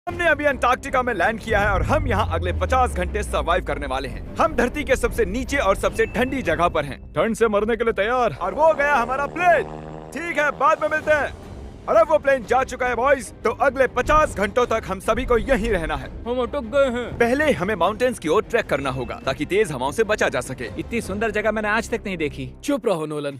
हमने अभी अंटार्कटिका में लैंड किया है और हम यहाँ अगले 50 घंटे सर्वाइव करने वाले हैं। हम धरती के सबसे नीचे और सबसे ठंडी जगह पर हैं। ठंड से मरने के लिए तैयार। और वो गया हमारा प्लेन। ठीक है, बाद में मिलते हैं। और अब वो प्लेन जा चुका है बॉयज, तो अगले 50 घंटों तक हम सभी को यहीं रहना है। हम अटक गए हैं। पहले हमें माउंटेन्स की ओर ट्रैक करना होगा ताकि तेज हवाओं से बचा जा सके। इतनी सुंदर जगह मैंने आज तक नहीं देखी। चुप रहो नोलन।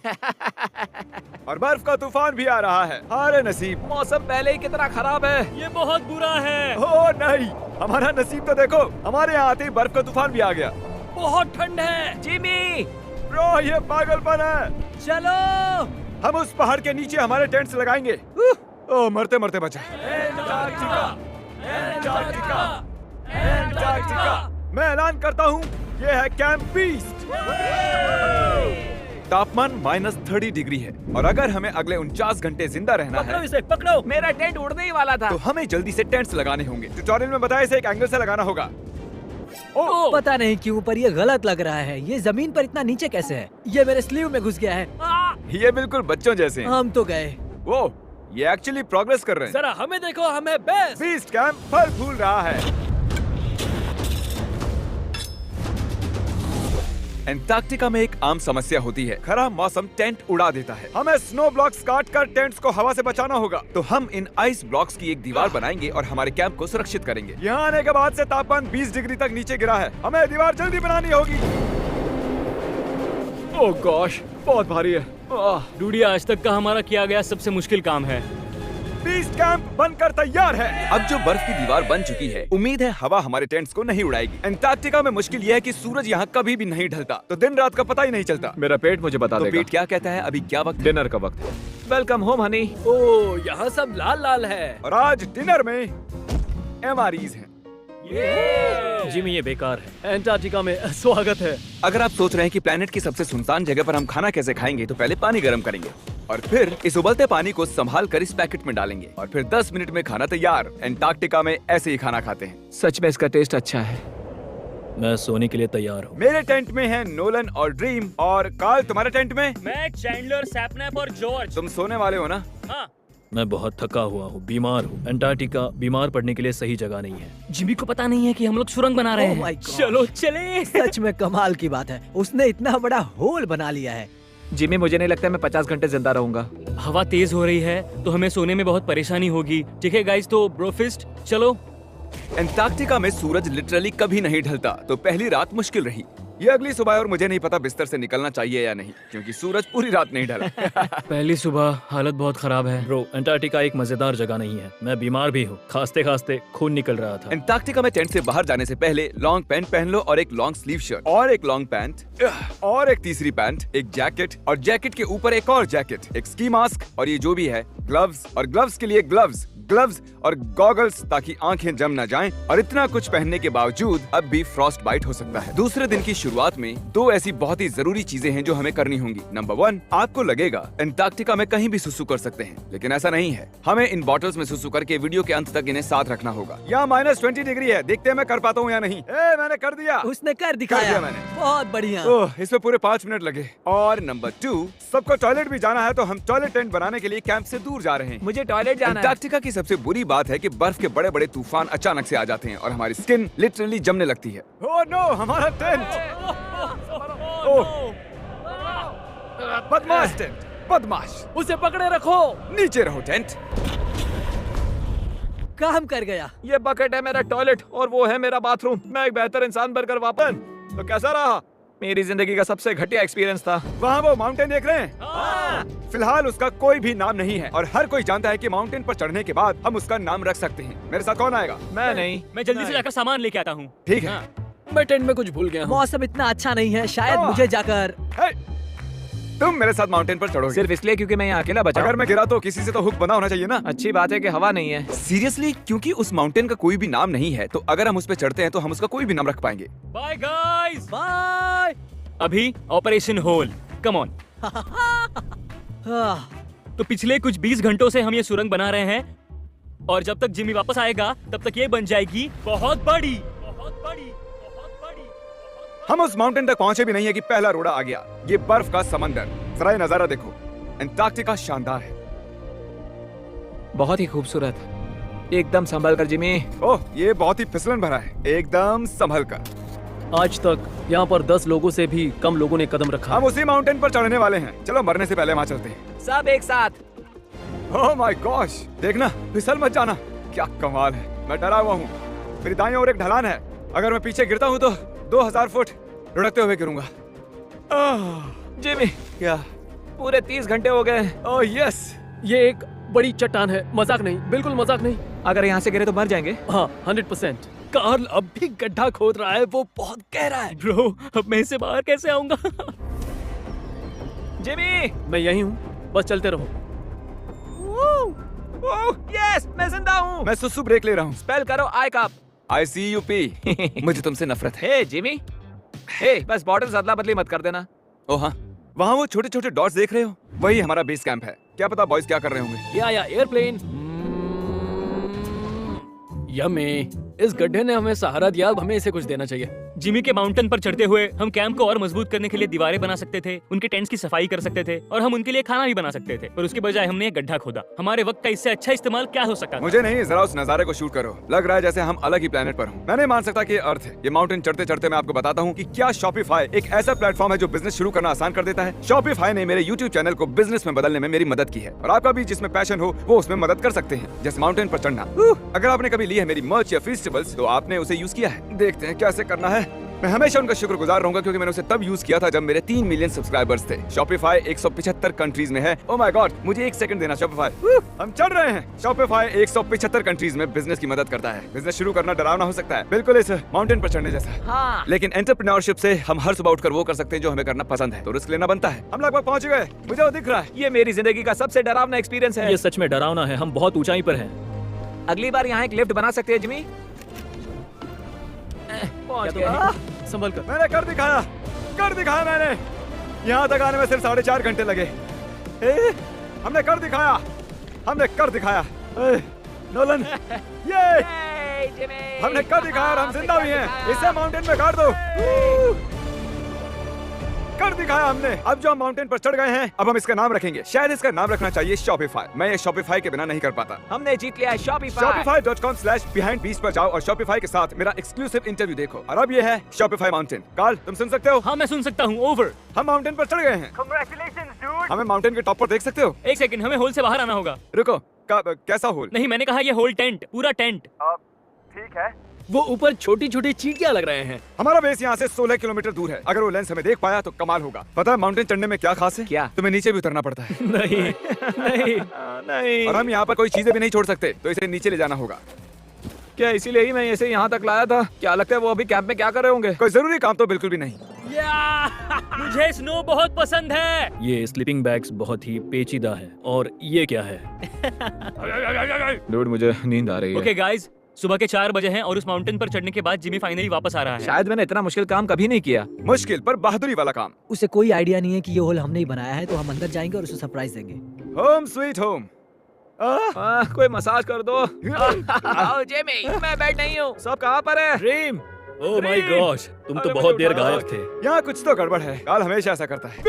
और बर्फ का तूफान भी आ रहा है। अरे नसीब, मौसम पहले ही कितना खराब है। ये बहुत बुरा है। ओ नहीं, हमारा नसीब तो देखो, हमारे यहाँ आते ही बर्फ का तूफान भी आ गया। बहुत ठंड है। जिमी, ब्रो, ये पागलपन है। चलो। हम उस पहाड़ के नीचे हमारे टेंट्स लगाएंगे। ओ, मरते मरते बचा। मैं ऐलान करता हूँ, ये है कैंप बीस्ट। तापमान -30 डिग्री है और अगर हमें अगले 49 घंटे जिंदा रहना पकड़ो है इसे, पकड़ो। मेरा टेंट उड़ने ही वाला था। तो हमें जल्दी से टेंट्स लगाने होंगे। ट्यूटोरियल में बताया इसे एक एंगल से लगाना होगा। ओ, पता नहीं क्यों पर ये गलत लग रहा है। ये जमीन पर इतना नीचे कैसे है? ये मेरे स्लीव में घुस गया है। ये बिल्कुल बच्चों जैसे हैं। हम तो गए। वो ये एक्चुअली प्रोग्रेस कर रहे हैं। जरा हमें देखो, हमें बेस्ट। बीस्ट कैंप फल फूल रहा है। एंटार्क्टिका में एक आम समस्या होती है, खराब मौसम टेंट उड़ा देता है। हमें स्नो ब्लॉक्स काट कर टेंट्स को हवा से बचाना होगा। तो हम इन आइस ब्लॉक्स की एक दीवार बनाएंगे और हमारे कैंप को सुरक्षित करेंगे। यहाँ आने के बाद से तापमान 20 डिग्री तक नीचे गिरा है। हमें दीवार जल्दी बनानी होगी। ओह गॉश, बहुत भारी है। डूडी, आज तक का हमारा किया गया सबसे मुश्किल काम है। बीस्ट कैंप बनकर तैयार है। अब जो बर्फ की दीवार बन चुकी है, उम्मीद है हवा हमारे टेंट्स को नहीं उड़ाएगी। एंटार्क्टिका में मुश्किल यह है कि सूरज यहाँ कभी भी नहीं ढलता, तो दिन रात का पता ही नहीं चलता। मेरा पेट मुझे बता तो देगा। पेट क्या कहता है? अभी क्या वक्त? डिनर का वक्त है। Welcome home Honey. ओह, यहाँ सब लाल लाल है। और आज डिनर में MREs हैं। जिमी, ये बेकार है। एंटार्क्टिका में स्वागत है। अगर आप सोच रहे हैं कि प्लेनेट की सबसे सुनसान जगह पर हम खाना कैसे खाएंगे, तो पहले पानी गर्म करेंगे और फिर इस उबलते पानी को संभाल कर इस पैकेट में डालेंगे और फिर 10 मिनट में खाना तैयार। एंटार्क्टिका में ऐसे ही खाना खाते हैं। सच में इसका टेस्ट अच्छा है। मैं सोने के लिए तैयार हूँ। मेरे टेंट में है नोलन और ड्रीम। और कार्ल, तुम्हारे टेंट में? मैं, चैंडलर, सैपनैप और जॉर्ज। तुम सोने वाले हो ना? हाँ। मैं बहुत थका हुआ हूँ, बीमार हूँ। एंटार्क्टिका बीमार पड़ने के लिए सही जगह नहीं है। जिमी को पता नहीं है कि हम लोग सुरंग बना रहे Oh हैं। my God. चलो चले। सच में कमाल की बात है, उसने इतना बड़ा होल बना लिया है। जिमी, मुझे नहीं लगता मैं 50 घंटे जिंदा रहूंगा। हवा तेज हो रही है तो हमें सोने में बहुत परेशानी होगी। ठीक है गाइस, तो ब्रोफिस्ट चलो। एंटार्क्टिका में सूरज लिटरली कभी नहीं ढलता, तो पहली रात मुश्किल रही। ये अगली सुबह और मुझे नहीं पता बिस्तर से निकलना चाहिए या नहीं, क्योंकि सूरज पूरी रात नहीं ढला। पहली सुबह हालत बहुत खराब है। ब्रो, एंटार्क्टिका एक मजेदार जगह नहीं है। मैं बीमार भी हूँ, खांसते खांसते खून निकल रहा था। एंटार्क्टिका में टेंट से बाहर जाने से पहले लॉन्ग पैंट पहन लो और एक लॉन्ग स्लीव शर्ट और एक लॉन्ग पैंट और एक तीसरी पैंट, एक जैकेट और जैकेट के ऊपर एक और जैकेट, एक स्की मास्क और ये जो भी है ग्लव्स और ग्लव्स के लिए ग्लव्स और गॉगल्स ताकि आंखें जम न जाएं। और इतना कुछ पहनने के बावजूद अब भी फ्रॉस्ट बाइट हो सकता है। दूसरे दिन की शुरुआत में 2 ऐसी बहुत ही जरूरी चीजें हैं जो हमें करनी होंगी। नंबर 1, आपको लगेगा एंटार्क्टिका में कहीं भी सुसु कर सकते हैं, लेकिन ऐसा नहीं है। हमें इन बॉटल्स में सुसु करके वीडियो के अंत तक इन्हें साथ रखना होगा। यहाँ -20 डिग्री है, देखते हैं मैं कर पाता हूँ या नहीं। मैंने कर दिया। उसने कर कर दिखाया। दिया मैंने। बहुत बढ़िया। ओह, इसमें पूरे 5 मिनट लगे। और नंबर 2, सबको टॉयलेट भी जाना है, तो हम टॉयलेट टेंट बनाने के लिए कैंप से दूर जा रहे हैं। मुझे टॉयलेट जाना है। एंटार्क्टिका की सबसे बुरी बात है कि बर्फ के बड़े बड़े तूफान अचानक से आ जाते हैं और हमारी स्किन लिटरली जमने लगती है। ओह नो, हमारा टेंट! ओह, बदमाश टेंट, बदमाश! उसे पकड़े रखो। नीचे रहो टेंट। काम कर गया। ये बकेट है मेरा टॉयलेट और वो है मेरा बाथरूम। मैं एक बेहतर इंसान बनकर वापस। तो कैसा रहा? मेरी जिंदगी का सबसे घटिया एक्सपीरियंस था। वहाँ वो माउंटेन देख रहे हैं? फिलहाल उसका कोई भी नाम नहीं है और हर कोई जानता है कि माउंटेन पर चढ़ने के बाद हम उसका नाम रख सकते हैं। मेरे साथ कौन आएगा? मैं नहीं। मैं जल्दी से जाकर सामान लेके आता हूँ। ठीक है। मैं टेंट में कुछ भूल गया हूँ। मौसम इतना अच्छा नहीं है, शायद ओह। मुझे जाकर। हे, तुम मेरे साथ माउंटेन पर चढ़ोगे? सिर्फ इसलिए क्योंकि मैं यहाँ अकेला बचा। अगर मैं गिरा तो किसी से तो हुक बना होना चाहिए ना। अच्छी बात है कि हवा नहीं है। सीरियसली, क्योंकि उस माउंटेन का कोई भी नाम नहीं है, तो अगर हम उस पर चढ़ते हैं तो हम उसका कोई भी नाम रख पाएंगे। Bye guys. बाय। अभी ऑपरेशन होल, कम ऑन। तो पिछले कुछ 20 घंटों से हम ये सुरंग बना रहे हैं और जब तक जिमी वापस आएगा तब तक ये बन जाएगी बहुत बड़ी, बहुत बड़ी, बहुत बड़ी। हम उस माउंटेन तक पहुंचे भी नहीं है कि पहला रोड़ा आ गया। ये बर्फ का समंदर, जरा ये नजारा देखो। एंटार्क्टिका शानदार है। बहुत ही खूबसूरत। एकदम संभल कर जिमी। ओह, ये बहुत ही फिसलन भरा है। एकदम संभल कर। आज तक यहाँ पर 10 लोगों से भी कम लोगों ने कदम रखा। हम उसी माउंटेन पर चढ़ने वाले हैं। चलो मरने से पहले वहाँ चलते हैं। सब एक साथ। ओह माय गॉश, देखना, फिसल मत जाना। क्या कमाल है। मैं डरा हुआ हूँ। मेरी दाईं ओर एक ढलान है। अगर मैं पीछे गिरता हूँ तो 2000 फुट लुढ़कते हुए गिरूंगा। जिमी, क्या? पूरे 30 घंटे हो गए। Oh yes. ये एक बड़ी चट्टान है, मजाक नहीं, बिल्कुल मजाक नहीं। अगर यहाँ से गिरे तो मर जाएंगे। हाँ 100%। कार्ल अब भी गड्ढा खोद रहा है, वो बहुत गहरा है। ब्रो, अब मैं इससे बाहर कैसे आऊंगा? जिमी, मैं यही हूँ, बस चलते रहो। यस, मैं जिंदा हूँ। मैं सुसु ब्रेक ले रहा हूँ। स्पेल करो आई कप। ICUP। मुझे तुमसे नफरत है। हे जिमी, हे बस बॉटल्स अदला बदली मत कर देना। ओह हाँ, वहाँ वो छोटे छोटे डॉट्स देख रहे हो? वही हमारा बेस कैंप है। क्या पता बॉयज क्या कर रहे होंगे। या एयरप्लेन। यम्मी, इस गड्ढे ने हमें सहारा दिया, अब हमें इसे कुछ देना चाहिए। जिमी के माउंटेन पर चढ़ते हुए हम कैंप को और मजबूत करने के लिए दीवारें बना सकते थे, उनके टेंट्स की सफाई कर सकते थे और हम उनके लिए खाना भी बना सकते थे। पर उसके बजाय हमने एक गड्ढा खोदा। हमारे वक्त का इससे अच्छा इस्तेमाल क्या हो सकता था? मुझे नहीं, जरा उस नजारे को शूट करो। लग रहा है जैसे हम अलग ही प्लेनेट पर हूँ। मैं नहीं मान सकता कि ये अर्थ है। ये माउंटेन चढ़ते चढ़ते मैं आपको बताता हूँ कि क्या शॉपिफाई एक ऐसा प्लेटफॉर्म है जो बिजनेस शुरू करना आसान कर देता है। शॉपिफाई ने मेरे YouTube चैनल को बिजनेस में बदलने में मेरी मदद की है और आपका भी जिसमें पैशन हो वो उसमें मदद कर सकते हैं, जैसे माउंटेन पर चढ़ना। अगर आपने कभी ली है मेरी मर्च या फेस्टिवल्स तो आपने उसे यूज किया है। देखते हैं कैसे करना है। मैं हमेशा उनका शुक्रगुजार रहूंगा क्योंकि मैंने उसे तब यूज किया था जब मेरे 3 मिलियन सब्सक्राइबर्स थे। शॉपिफाई 175 कंट्रीज में है। ओह माय गॉड, मुझे 1 सेकंड देना। शॉपिफाई, हम चढ़ रहे हैं। शॉपिफाई 175 कंट्रीज में बिजनेस की मदद करता है। बिजनेस शुरू करना डरावना हो सकता है, बिल्कुल इस माउंटेन पर चढ़ने जैसा। हाँ। लेकिन एंटरप्रेन्योरशिप से हम हर सुबह उठकर वो कर सकते हैं जो हमें करना पसंद है, तो रिस्क लेना बनता है। हम लगभग पहुंच गए। मुझे वो दिख रहा है। ये मेरी जिंदगी का सबसे डरावना एक्सपीरियंस है। ये सच में डरावना है, हम बहुत ऊंचाई पर हैं। अगली बार यहाँ एक लिफ्ट बना सकते हैं जिमी। पहुंच गए। संभल कर। मैंने कर दिखाया मैंने। यहाँ तक आने में सिर्फ 4.5 घंटे लगे। हमने कर दिखाया। नोलन, ये हमने कर दिखाया और हम जिंदा भी हैं। इसे माउंटेन में गाड़ दो। कर दिखाया हमने। अब जो हम माउंटेन पर चढ़ गए हैं, अब हम इसका नाम रखेंगे। शायद इसका नाम रखना चाहिए शॉपिफाई। मैं ये शॉपिफाई के बिना नहीं कर पाता। हमने जीत लिया है शॉपिफाई। Shopify.com/behindbeast पर जाओ और शॉपिफाई के साथ मेरा एक्सक्लूसिव इंटरव्यू देखो। और अब ये है शॉपिफाई माउंटेन। कार्ल, तुम सुन सकते हो? हाँ, मैं सुन सकता हूँ। ओवर। हम माउंटेन पर चढ़ गए हैं। हमें माउंटेन के टॉप पर देख सकते हो? एक सेकंड, हमें होल से बाहर आना होगा। रुको, कैसा होल? नहीं, मैंने कहा ये होल टेंट, पूरा टेंट। ठीक है। वो ऊपर छोटी छोटी चींटियां लग रहे हैं। हमारा बेस यहाँ से 16 किलोमीटर दूर है। अगर वो लेंस हमें देख पाया तो कमाल होगा। पता है माउंटेन चढ़ने में क्या खास है? क्या? तुम्हें नीचे भी उतरना पड़ता है। नहीं नहीं नहीं। और हम यहाँ पर कोई चीजें भी नहीं छोड़ सकते, तो इसे नीचे ले जाना होगा। क्या इसीलिए ही मैं इसे यहाँ तक लाया था? क्या लगता है वो अभी कैंप में क्या कर रहे होंगे? कोई जरूरी काम तो बिल्कुल भी नहीं। मुझे स्नो बहुत पसंद है। ये स्लीपिंग बैग्स बहुत ही पेचीदा है। और ये क्या है? डूड, मुझे नींद आ रही है। ओके गाइस, सुबह के 4 बजे हैं और उस माउंटेन पर चढ़ने के बाद जिमी फाइनली वापस आ रहा है। शायद मैंने इतना मुश्किल काम कभी नहीं किया। मुश्किल पर बहादुरी वाला काम। उसे कोई आइडिया नहीं है कि ये होल हमने ही बनाया है, तो हम अंदर जाएंगे और उसे सरप्राइज देंगे। Home sweet home. कोई मसाज कर दो। आओ जिमी, मैं बैठ नहीं हूँ। सब कहाँ पर है? ड्रीम, ओह माय गॉश, तुम तो अरे बहुत मुझे देर उठा। गायब थे। यहाँ कुछ तो गड़बड़ है। काल हमेशा ऐसा करता है।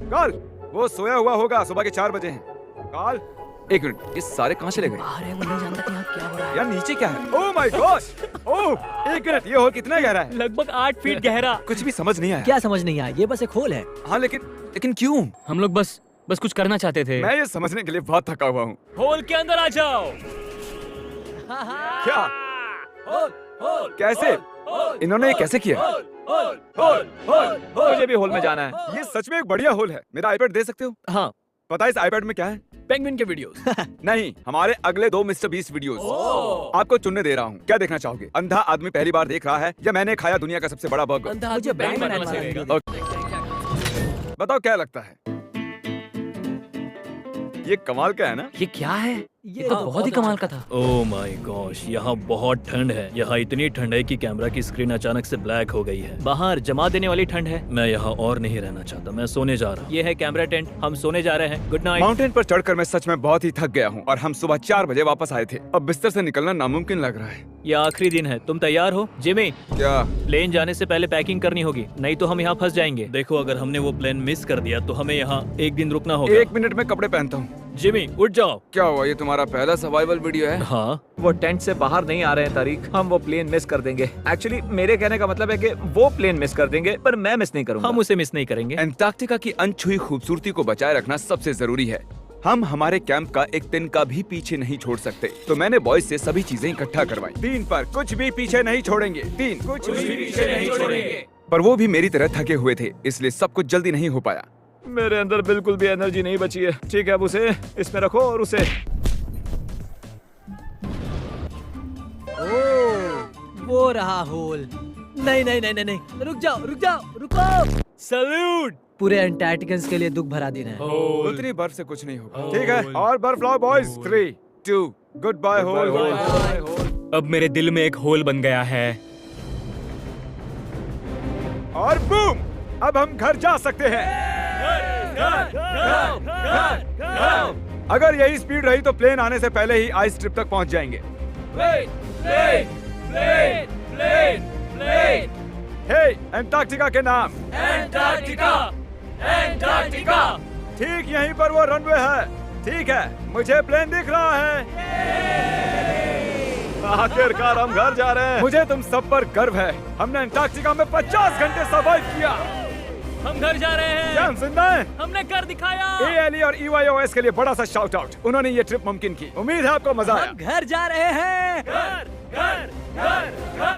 काल, वो सोया हुआ होगा। सुबह के 4 बजे हैं। काल, एक मिनट, ये सारे कहाँ चले गए? अरे वो नहीं जानता कि यहाँ क्या हो रहा है। यार नीचे क्या है? Oh my gosh! ओह, एक मिनट, ये होल कितना गहरा है? लगभग 8 फीट गहरा। कुछ भी समझ नहीं आया। क्या समझ नहीं आया? ये बस एक होल है। हाँ, लेकिन क्यों? हम लोग बस कुछ करना चाहते थे। मैं ये समझने के लिए बहुत थका हुआ हूँ। होल के अंदर आ जाओ। क्या? कैसे? इन्होंने ये कैसे किया? मुझे भी हॉल में जाना है। ये सच में एक बढ़िया होल है। मेरा आईपैड दे सकते हो? हाँ, पता है इस आईपैड में क्या है? पेंगुइन के वीडियोस। नहीं, हमारे अगले 2 मिस्टर बीस्ट वीडियोस। आपको चुनने दे रहा हूँ। क्या देखना चाहोगे? अंधा आदमी पहली बार देख रहा है या मैंने खाया दुनिया का सबसे बड़ा बर्गर? अंधा मुझे आदमी बैंड बैंड बनाने बनाने वाला वाला वीडियो। बताओ क्या लगता है? ये कमाल का है ना? ये क्या है? ये तो बहुत ही कमाल का था। ओह माय गॉश, यहाँ बहुत ठंड है। यहाँ इतनी ठंड है कि कैमरा की स्क्रीन अचानक से ब्लैक हो गई है। बाहर जमा देने वाली ठंड है। मैं यहाँ और नहीं रहना चाहता, मैं सोने जा रहा हूँ। ये है कैमरा टेंट, हम सोने जा रहे हैं। Good night. माउंटेन पर चढ़कर मैं सच में बहुत ही थक गया हूँ और हम सुबह 4 बजे वापस आए थे। अब बिस्तर से निकलना नामुमकिन लग रहा है। ये आखिरी दिन है, तुम तैयार हो? जिमी, क्या? प्लेन जाने से पहले पैकिंग करनी होगी, नहीं तो हम यहाँ फंस जाएंगे। देखो, अगर हमने वो प्लेन मिस कर दिया तो हमें यहाँ एक दिन रुकना होगा। 1 मिनट में कपड़े पहनता हूँ। जिमी उठ जाओ। क्या हुआ, ये तुम्हारा पहला सर्वाइवल वीडियो है? हाँ वो टेंट से बाहर नहीं आ रहे हैं तारीख, हम वो प्लेन मिस कर देंगे। एक्चुअली मेरे कहने का मतलब है कि वो प्लेन मिस कर देंगे, पर मैं मिस नहीं करूंगा। हम उसे मिस नहीं करेंगे। अंटार्कटिका की अनछुई खूबसूरती को बचाए रखना सबसे जरूरी है। हम हमारे कैंप का एक तिनका भी पीछे नहीं छोड़ सकते, तो मैंने बॉयज से सभी चीजें इकट्ठा करवाई। 3 पर कुछ भी पीछे नहीं छोड़ेंगे। 3 कुछ भी पीछे नहीं छोड़ेंगे। पर वो भी मेरी तरह थके हुए थे, इसलिए सब कुछ जल्दी नहीं हो पाया। मेरे अंदर बिल्कुल भी एनर्जी नहीं बची है। ठीक है, अब उसे इसमें रखो और उसे वो रहा होल। नहीं नहीं नहीं नहीं नहीं, रुक जाओ रुक जाओ रुको। सल्यूट। पूरे अंटार्कटिकन्स के लिए दुख भरा दिन है। उतनी बर्फ से कुछ नहीं होगा। ठीक है, और बर्फ लाओ बॉयज। 3 2 good bye whole. अब मेरे दिल में एक होल बन गया है। और बूम, अब हम घर जा सकते हैं। अगर यही स्पीड रही तो प्लेन आने से पहले ही आइस स्ट्रिप तक पहुंच जाएंगे। हे, अंटार्कटिका के नाम। अंटार्कटिका। ठीक यहीं पर वो रनवे है। ठीक है, मुझे प्लेन दिख रहा है। आखिरकार हम घर जा रहे हैं। मुझे तुम सब पर गर्व है। हमने अंटार्कटिका में 50 घंटे सर्वाइव किया। हम घर जा रहे क्या हैं। हम जिंदा हैं? हमने कर दिखाया। ALE और EYOS के लिए बड़ा सा शाउट आउट। उन्होंने ये ट्रिप मुमकिन की। उम्मीद है आपको मजा आया। हम घर जा रहे हैं। घर घर घर घर।